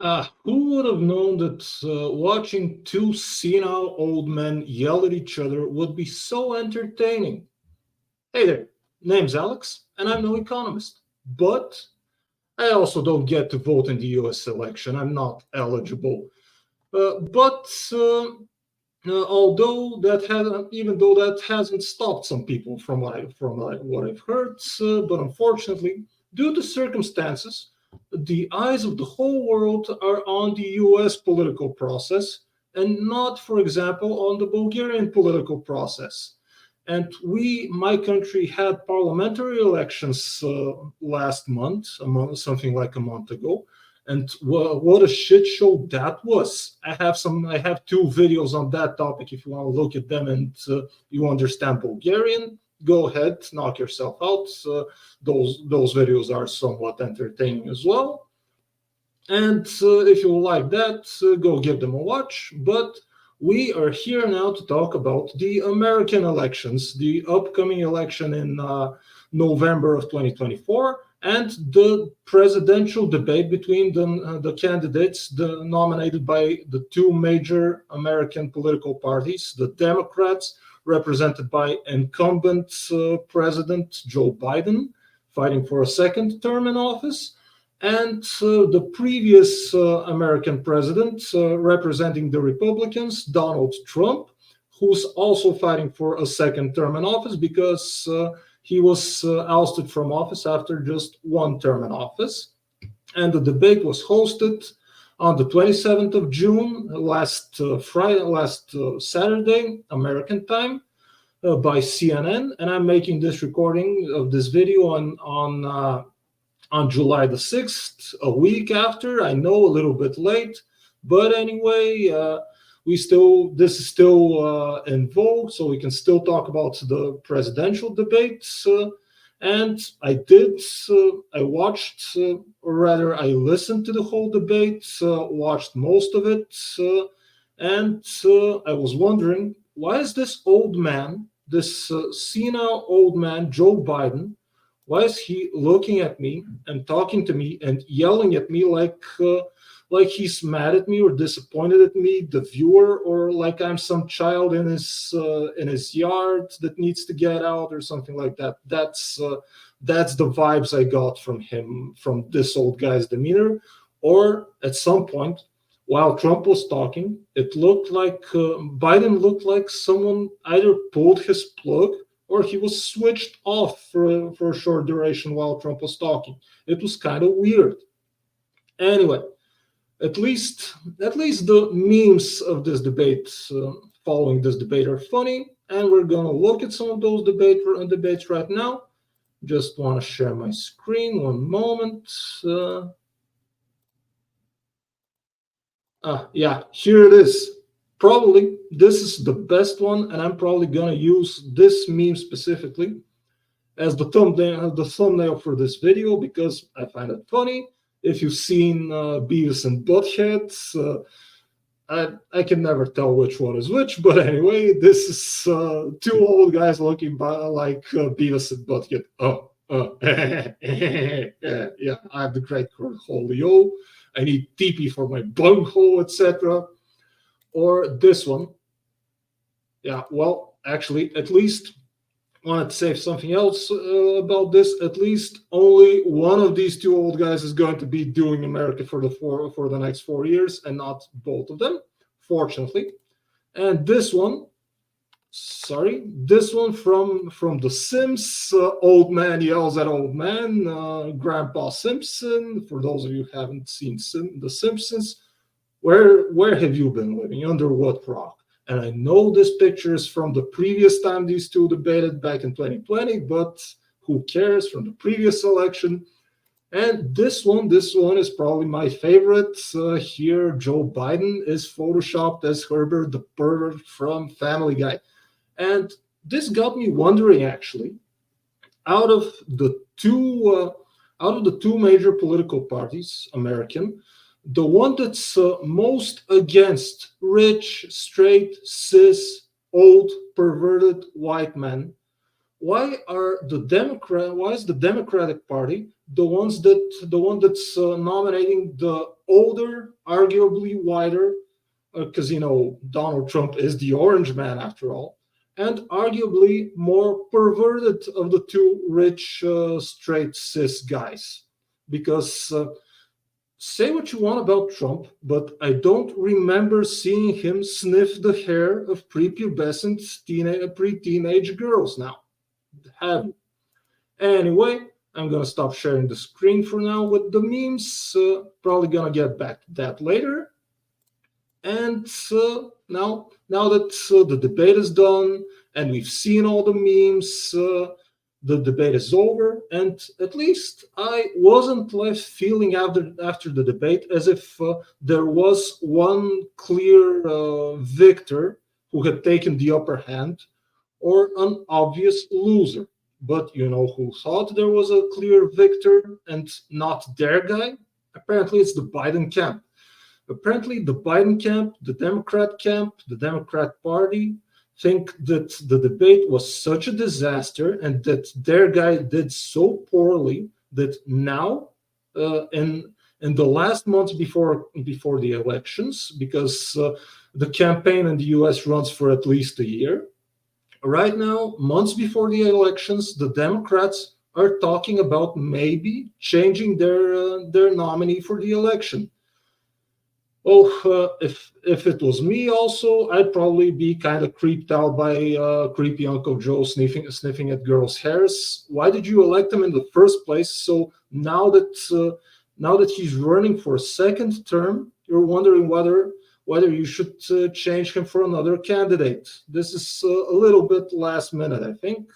Who would have known that watching two senile old men yell at each other would be so entertaining? Hey there, name's Alex, and I'm no economist. But I also don't get to vote in the US election. I'm not eligible. But although that hasn't, even though that hasn't stopped some people from what I've heard, but unfortunately, due to circumstances, the eyes of the whole world are on the U.S. political process and not, for example, on the Bulgarian political process. And my country had parliamentary elections last month, something like a month ago, and what a shit show that was. I have two videos on that topic. If you want to look at them and you understand Bulgarian, go ahead, knock yourself out. Those videos are somewhat entertaining as well. And if you like that, go give them a watch. But we are here now to talk about the American elections, the upcoming election in November of 2024, and the presidential debate between the candidates nominated by the two major American political parties, the Democrats, represented by incumbent President Joe Biden, fighting for a second term in office, and the previous American president representing the Republicans, Donald Trump, who's also fighting for a second term in office because he was ousted from office after just one term in office. And the debate was hosted on the 27th of June, last Saturday, American time, by CNN. And I'm making this recording of this video on July the 6th, a week after. I know a little bit late, but anyway, this is still in vogue, so we can still talk about the presidential debates. And I watched, or rather, I listened to the whole debate, watched most of it, and I was wondering, why is this old man, this senile old man, Joe Biden, why is he looking at me and talking to me and yelling at me like he's mad at me or disappointed at me, the viewer, or like I'm some child in his yard that needs to get out or something like that? That's the vibes I got from him, from this old guy's demeanor. Or at some point, while Trump was talking, it looked like Biden looked like someone either pulled his plug or he was switched off for a short duration while Trump was talking. It was kind of weird. Anyway, at least the memes of this debate, following this debate, are funny, and we're gonna look at some of those debates right now. Just want to share my screen. One moment. Yeah, here it is. Probably this is the best one, and I'm probably gonna use this meme specifically as the thumbnail for this video because I find it funny. If you've seen Beavis and Butthead, I can never tell which one is which, but anyway, this is two old guys looking like Beavis and Butthead. Yeah, I have the great Cornholio. I need TP for my bunghole, etc. Or this one. Yeah, well, actually, at least wanted to say something else about this. At least only one of these two old guys is going to be doing America for the next 4 years, and not both of them, fortunately. And this one, from The Sims. Old man yells at old man. Grandpa Simpson. For those of you who haven't seen The Simpsons, where have you been living? Under what rock? And I know this picture is from the previous time these two debated back in 2020, but who cares, from the previous election. And this one is probably my favorite. Here, Joe Biden is photoshopped as Herbert the pervert from Family Guy. And this got me wondering, actually, out of the two major political parties, American, the one that's most against rich, straight, cis, old, perverted white men, why is the Democratic Party the one that's nominating the older, arguably whiter, because Donald Trump is the orange man after all, and arguably more perverted of the two rich, straight cis guys. Because say what you want about Trump, but I don't remember seeing him sniff the hair of prepubescent pre-teenage girls now. Have you? Anyway, I'm gonna stop sharing the screen for now with the memes. Probably gonna get back to that later. And now that the debate is done and we've seen all the memes, the debate is over, and at least I wasn't left feeling after the debate as if there was one clear victor who had taken the upper hand, or an obvious loser. But you know who thought there was a clear victor and not their guy? Apparently, it's the Biden camp. Apparently, the Biden camp, the Democrat Party, think that the debate was such a disaster and that their guy did so poorly that now, in the last months before the elections, because the campaign in the U.S. runs for at least a year. Right now, months before the elections, the Democrats are talking about maybe changing their nominee for the election. Oh, if it was me, also, I'd probably be kind of creeped out by creepy Uncle Joe sniffing at girls' hairs. Why did you elect him in the first place? So now that he's running for a second term, you're wondering whether you should change him for another candidate. This is a little bit last minute, I think.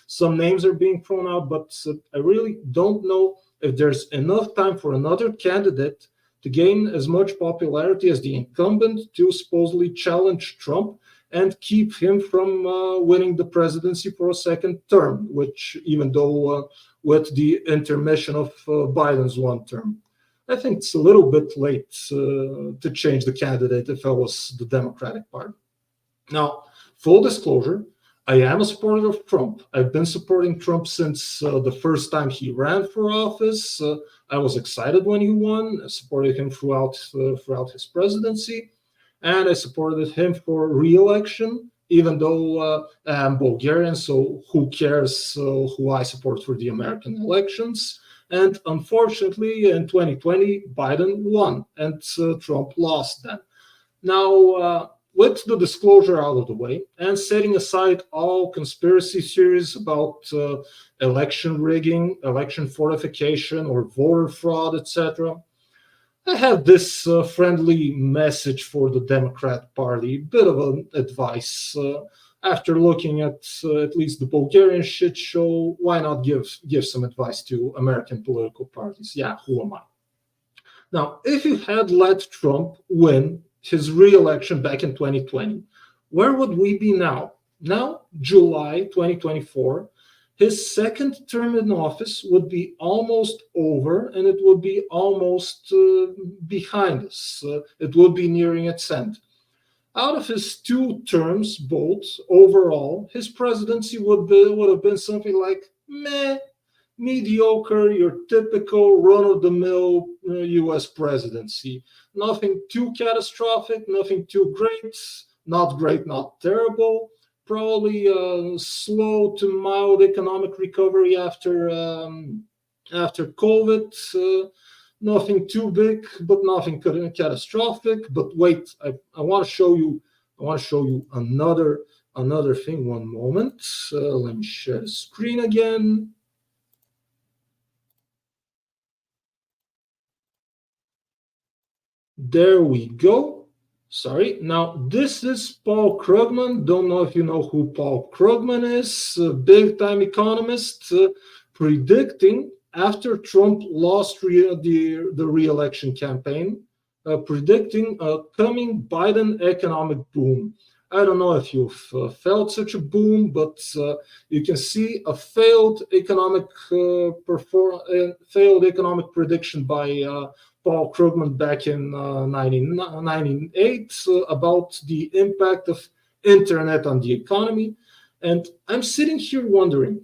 Some names are being thrown out, but I really don't know if there's enough time for another candidate to gain as much popularity as the incumbent to supposedly challenge Trump and keep him from winning the presidency for a second term, which even though with the intermission of Biden's one term. I think it's a little bit late to change the candidate if I was the Democratic Party. Now, full disclosure, I am a supporter of Trump. I've been supporting Trump since the first time he ran for office. I was excited when he won. I supported him throughout his presidency, and I supported him for re-election. Even though I'm Bulgarian, so who cares who I support for the American elections? And unfortunately, in 2020, Biden won, and Trump lost then. Now, with the disclosure out of the way, and setting aside all conspiracy theories about election rigging, election fortification, or voter fraud, etc., I have this friendly message for the Democrat Party, bit of an advice. After looking at least the Bulgarian shit show, why not give some advice to American political parties? Yeah, who am I? Now, if you had let Trump win his re-election back in 2020, where would we be now? Now, July 2024, his second term in office would be almost over, and it would be almost behind us. It would be nearing its end. Out of his two terms, both overall, his presidency would have been something like meh, mediocre, your typical run-of-the-mill U.S. presidency. Nothing too catastrophic, nothing too great, not terrible. Probably a slow to mild economic recovery after COVID. Nothing too big, but nothing catastrophic. But wait, I want to show you. I want to show you another thing. One moment. Let me share the screen again. There we go. Sorry. Now, this is Paul Krugman. Don't know if you know who Paul Krugman is. A big-time economist predicting after Trump lost the re-election campaign, predicting a coming Biden economic boom. I don't know if you've felt such a boom, but you can see a failed economic prediction by Paul Krugman back in 1998 about the impact of internet on the economy. And I'm sitting here wondering,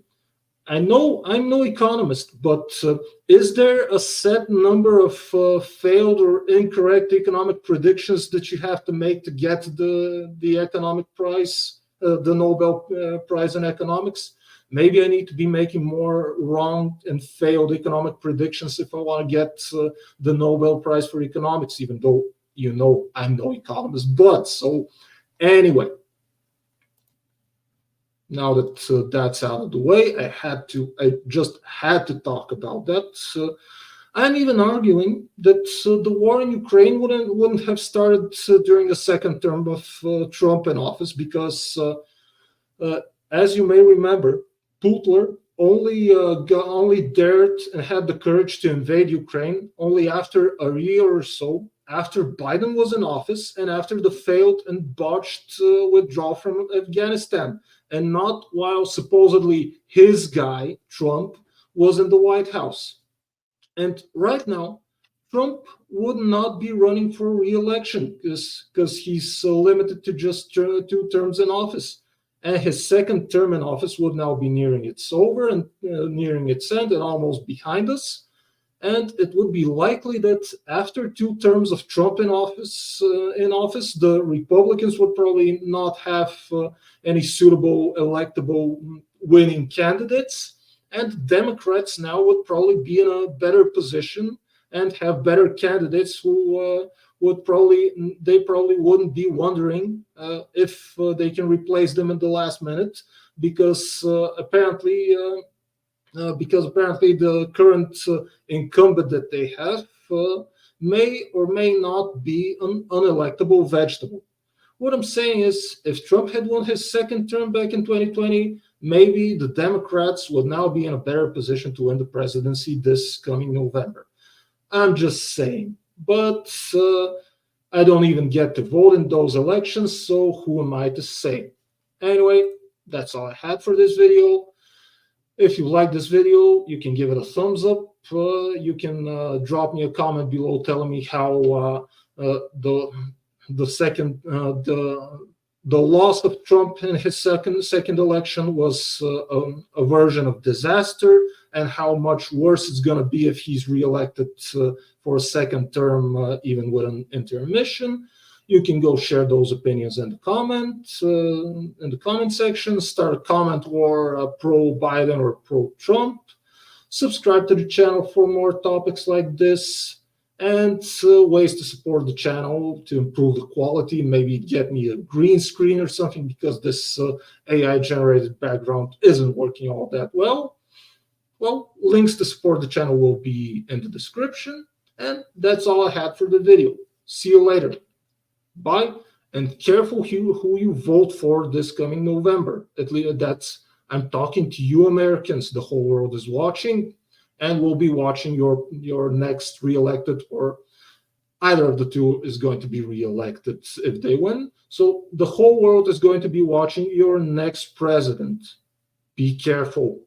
I know I'm no economist, but is there a set number of failed or incorrect economic predictions that you have to make to get the economic prize, the Nobel Prize in economics? Maybe I need to be making more wrong and failed economic predictions if I want to get the Nobel Prize for economics, even though I'm no economist. But so anyway, now that that's out of the way, I just had to talk about that. I'm even arguing that the war in Ukraine wouldn't have started during the second term of Trump in office because, as you may remember, Putler only dared and had the courage to invade Ukraine only after a year or so after Biden was in office and after the failed and botched withdrawal from Afghanistan, and not while supposedly his guy, Trump, was in the White House. And right now, Trump would not be running for re-election because he's so limited to just 2 terms in office. And his second term in office would now be nearing its over and nearing its end and almost behind us. And it would be likely that after 2 terms of Trump in office, the Republicans would probably not have any suitable electable winning candidates, and Democrats now would probably be in a better position and have better candidates who they probably wouldn't be wondering if they can replace them in the last minute because apparently the current incumbent that they have may or may not be an unelectable vegetable. What I'm saying is, if Trump had won his second term back in 2020, maybe the Democrats would now be in a better position to win the presidency this coming November. I'm just saying. But I don't even get to vote in those elections, so who am I to say? Anyway, that's all I had for this video. If you like this video, you can give it a thumbs up. You can drop me a comment below telling me how the second the loss of Trump in his second election was a version of disaster, and how much worse it's going to be if he's reelected for a second term, even with an intermission. You can go share those opinions in the comment section. Start a comment war pro Biden or pro Trump. Subscribe to the channel for more topics like this, and ways to support the channel to improve the quality. Maybe get me a green screen or something because this AI generated background isn't working all that well. Well, links to support the channel will be in the description. And that's all I had for the video. See you later. Bye, and careful who you vote for this coming November. At least I'm talking to you Americans. The whole world is watching, and will be watching your next reelected, or either of the two is going to be reelected if they win. So the whole world is going to be watching your next president. Be careful.